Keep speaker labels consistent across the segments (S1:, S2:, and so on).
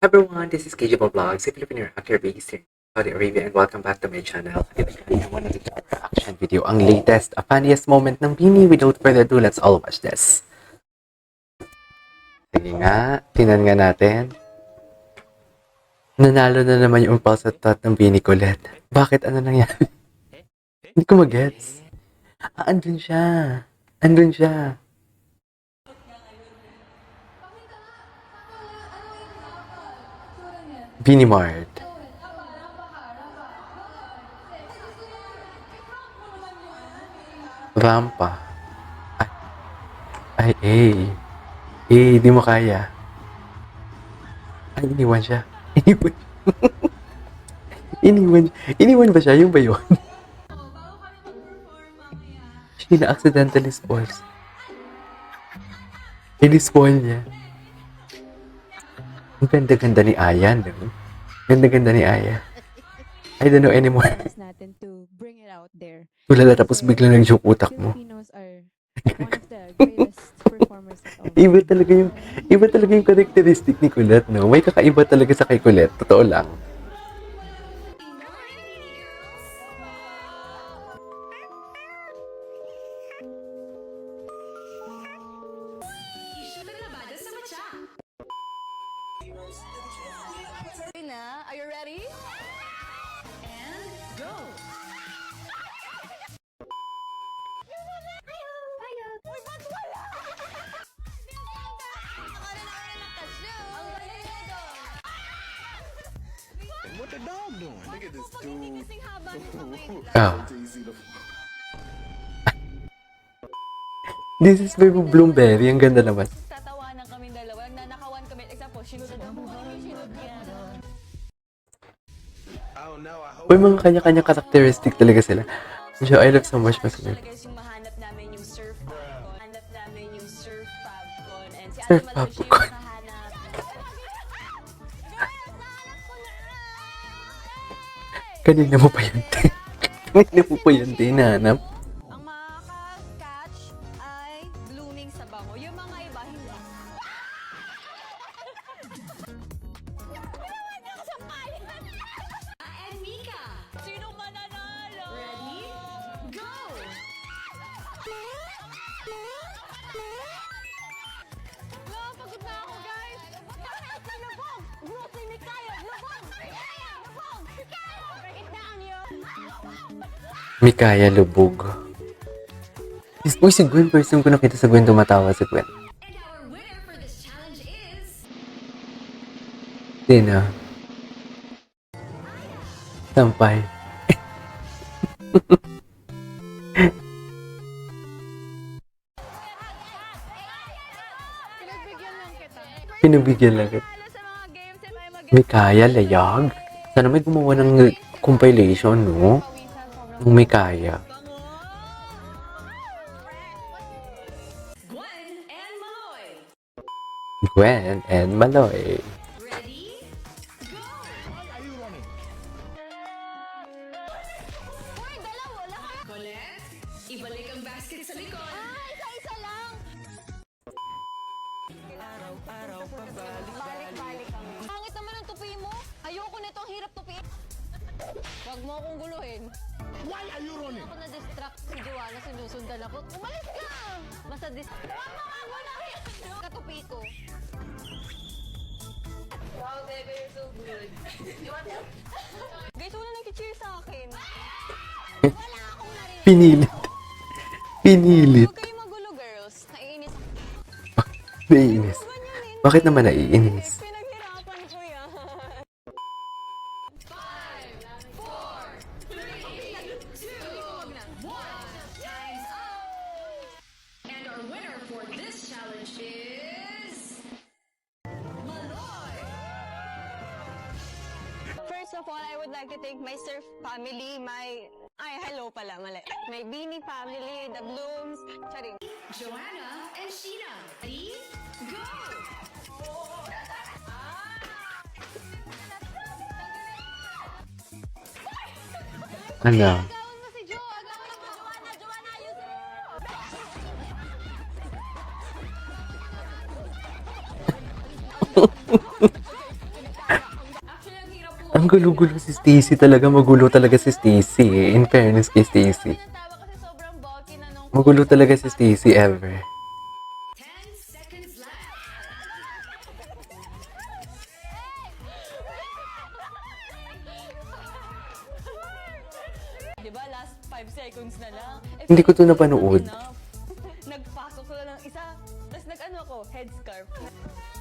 S1: Everyone, this is KJ Vlogs, a Filipino actor based in Saudi Arabia, and welcome back to my channel. I wanted to do a reaction video, ang latest, a funniest moment ng Bini. Without further ado, let's all watch this. Sige nga, tinan nga natin. Nanalo na naman yung pulse at thought ng Bini kulit. Bakit? Ano nangyari? Hindi ko magets. Andun siya. Andun siya. Bini Mart. Rampa. Di mo kaya. Ay, iniwan siya. Iniwan ba siya? Yung ba yun? Siya na-accidentally spoils. Ini-spoil niya. Ang ganda-ganda ni Aya, no? Ganda-ganda ni Aya. I don't know anymore.
S2: Natin to bring it out there.
S1: Tulala tapos biglang nag-joke utak mo.
S2: Filipinos are one of the greatest performers at all.
S1: Iba talaga yung characteristic ni Colette, no? May kakaiba talaga sa kay Colette. Totoo lang.
S3: Are you ready? And go! Uy, ba't wala?
S4: What the dog doing? Look at this dude.
S1: Ah. This is Baby Bloomberry. Ang ganda naman.
S3: Tatawanan kami dalawa. Nanakawan kami. Example, sinunod ako. Sinunod yan.
S4: Oh no, I hope
S1: May mga kanya-kanya characteristic talaga sila. So, I love so much mas
S3: Talaga yung mahanap namin yung surf popcorn. Hanap namin yung surf popcorn. And si
S1: Surf
S3: Ate Malu siya yung
S1: popcorn.
S3: nakahanap.
S1: Kanina mo pa yan, te. Kanina mo pa yan, te, nahanap.
S3: Ang makaka-catch ay blooming sa bango. Yung mga iba, hindi. And Mika, sino mananalo? Ready? Go! Pagod na ako, guys. Lubog! Grupo ni Mikaya! Lubog! Mikaya! Lubog! Mikaya! Itaan yun!
S1: Mikaya Lubog. Uy, si Gwen. First time ko nakita sa Gwen, tumatawa si Gwen.
S3: And our winner for this challenge is...
S1: Di na. Sampay.
S3: Pinagbigyan lang kita.
S1: Pinabigyan lang kita.
S3: Talo sa mga games if I'm a
S1: Mikaya Layag. Sana may gumawa ng compilation, no? Ng Mikaya.
S3: Gwen and Maloy.
S1: Gwen and Maloy.
S3: Ready? Go! Hoy, dalawa! Wala ka! Colette, ibalik ang basket sa likod. Isa-isa lang! Balik-balik kami. Pangit naman ang tupi mo. Ayoko nito, ang hirap tupi. Huwag mo akong guluhin.
S4: why are you running?
S3: Ako na-distract si Joanna, sinusundan ako. Umalis ka! Basta Huwag mo nga guluhin! Katupi ko. Wow, baby, you're so good. You want help? Guys, wala nag-cheer sa akin. Wala akong narinig.
S1: Pinilit. Pinilit.
S3: Huwag kayong magulo, girls. Naiinis ako.
S1: Naiinis. Bakit naman naiinis?
S3: Pinaghirapan ko yan. 5, 4, 3, 2, 1. Time's up! And our winner for this challenge is... Maloy! First of all, I would like to thank my surf family, hello pala, mali. My Bini family, the Blooms, charing. Joanna and Sheena. Ready? Go!
S1: Ano?
S3: Agawin mo si Jo! Agawin mo! Joanna! Joanna!
S1: Magulo-gulo si Stacy talaga. Magulo talaga si Stacy eh. In fairness kay Stacy.
S3: Natawa kasi sobrang bulky na nung...
S1: Magulo talaga si Stacy ever.
S5: 10 seconds left.
S3: Diba, last 5 seconds na lang. Eh,
S1: Hindi ko to
S3: feeling
S1: napanood.
S3: enough. Nagpasok ko lang ng isa, tapos nag-ano ako, headscarf.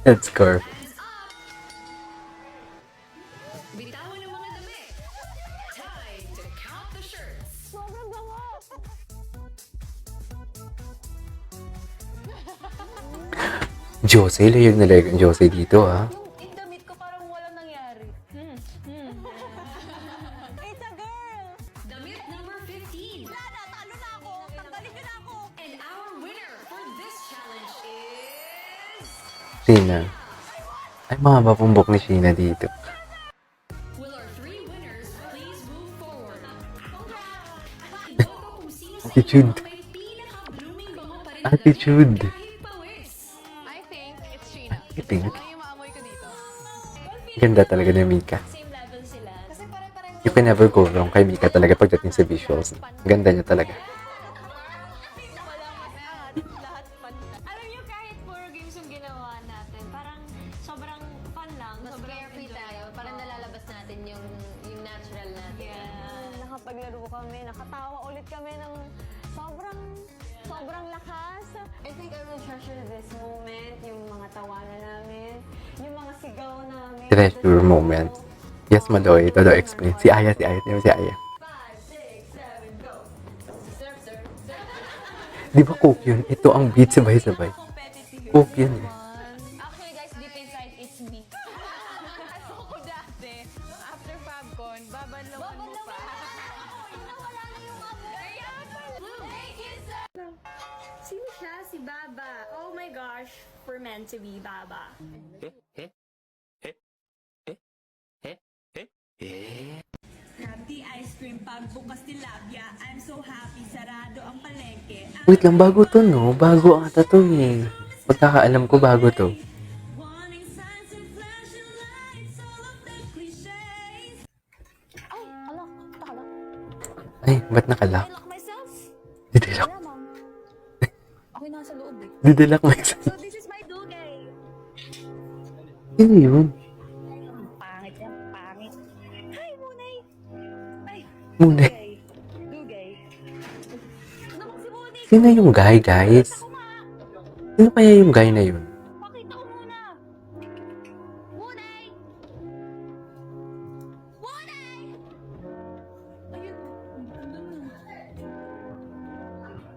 S1: Headscarf.
S5: Hands up. Bitawan ng mga damit. Time to count the shirts.
S3: Sobrang bango!
S1: Jose, layag na layag ang Jose dito ah.
S3: Yung damit ko parang walang nangyari. It's a girl!
S5: Damit number 15.
S3: Lana, talo na ako! Tanggalin niyo na ako!
S5: And our winner for this challenge is...
S1: Sheena. Ay, mahaba pong buhok ni Sheena dito.
S5: Will our 3 winners please move forward? Iboto kung sino sa
S1: Attitude.
S5: inyo may pinaka-blooming bango pa rin na
S1: Attitude.
S5: damit kahit pawis.
S3: I think it's Sheena.
S1: I think.
S3: Ano yung maamoy ko dito?
S1: Ganda talaga ni Mika.
S3: Same level sila. Kasi pare-pareho.
S1: You can never go wrong kay Mika talaga pagdating sa visuals. Ganda niya talaga.
S3: Lahat fun. Alam niyo, kahit puro games yung ginawa natin, parang sobrang fun lang.
S6: Mas
S3: sobrang
S6: carefree
S3: enjoy.
S6: tayo. Parang nalalabas natin yung natural natin.
S3: Yeah. Nakapaglaro kami, nakatawa ulit kami ng sobrang lakas. I think I will treasure this moment, yung mga tawanan namin, yung mga sigaw namin.
S1: Treasure moment. Yes, Madoy. Todo explain. Si Aya. Si Aya.
S3: 5, 6, 7, go! Serve, serve, serve.
S1: Di ba coke yun? Ito ang beat sabay-sabay.
S3: Competitive.
S1: Coke yun eh.
S3: Actually guys, deep inside, it's me. Aso ko dati, after Fabcon, babalawan mo pa. Nawala na yung Kaya pala. Thank you, sir!
S7: Sino siya? Si Baba. Oh my gosh, we're meant to be Baba.
S8: Crabby ice cream pagbukas tilapia. I'm so happy, sarado ang palengke.
S1: Wait lang, bago to no? Bago ata to eh. Pagkakaalam ko, bago to.
S8: Warning signs and flashing lights, all of the cliches.
S3: Ay, alak, takalak.
S1: Ay, ba't nakalak?
S3: I lock myself.
S1: Didilak.
S3: Malamang. Ako'y nasa loob eh.
S1: Didilak myself.
S7: So this is my dugay.
S1: Sino yun?
S7: Pangit yan, pangit. Hi, Munay! Ay,
S1: Muna.
S7: dugay. Dugay.
S3: Naman si Monique.
S1: Sino yung guy, guys? Sino kaya yung guy na yun?
S3: Pakita ko muna. Munay! Munay! Ayun.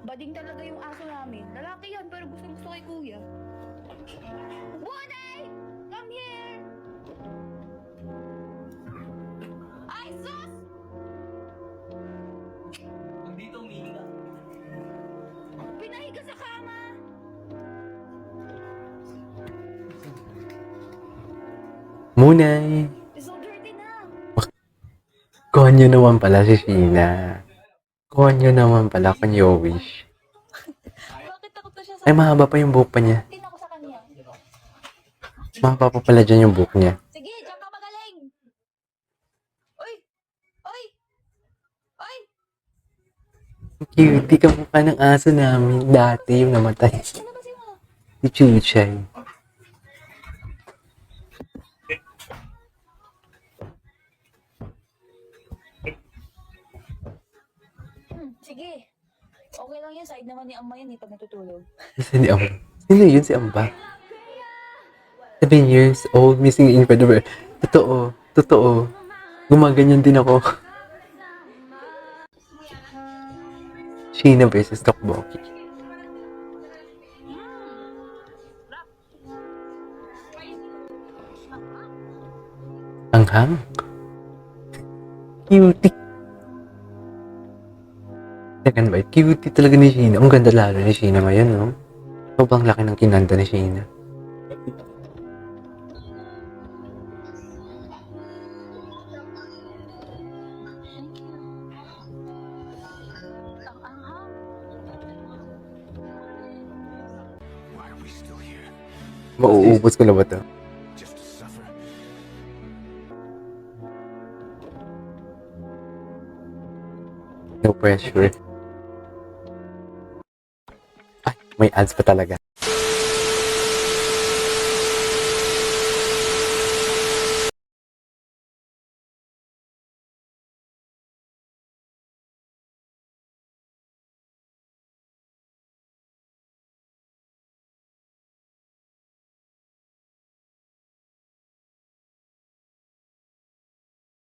S7: Bading talaga yung aso namin. Lalaki yan, pero gusto kay kuya.
S3: Munay! Come here! Ay, sus! Pinahiga sa kama!
S1: Munay.
S7: So dirty na.
S1: Konyo naman pala si Sheena. Konyo naman pala, konyo wish.
S3: Bakit takot na siya sa
S1: Ay, mahaba pa yung buhok pa niya.
S3: akin ako sa kanya?
S1: Mahaba pa pala dyan yung buhok niya.
S3: Sige, diyan ka magaling! Uy! Uy! Uy!
S1: Cutie ka mukha ng aso namin. Dati yung namatay.
S3: Palabasin mo!
S1: Si Chuchay.
S7: Sige. Okay lang yan, side naman ni Amma yan, pag natutulog.
S1: Sino Amba? Sino yun si Amba? 7 years old, missing in February. Totoo. Totoo. Gumaganyan din ako. Sheena versus Tokboki. Anghang. Cutie. Second bite. Cutie talaga ni Sheena. Ang ganda lalo ni Sheena ngayon, no? Sobrang laki ng kinanda ni Sheena.
S4: Why are we still here?
S1: Mauubos ko na ba ito?
S4: Just to suffer?
S1: No pressure. Ay, may ads pa talaga.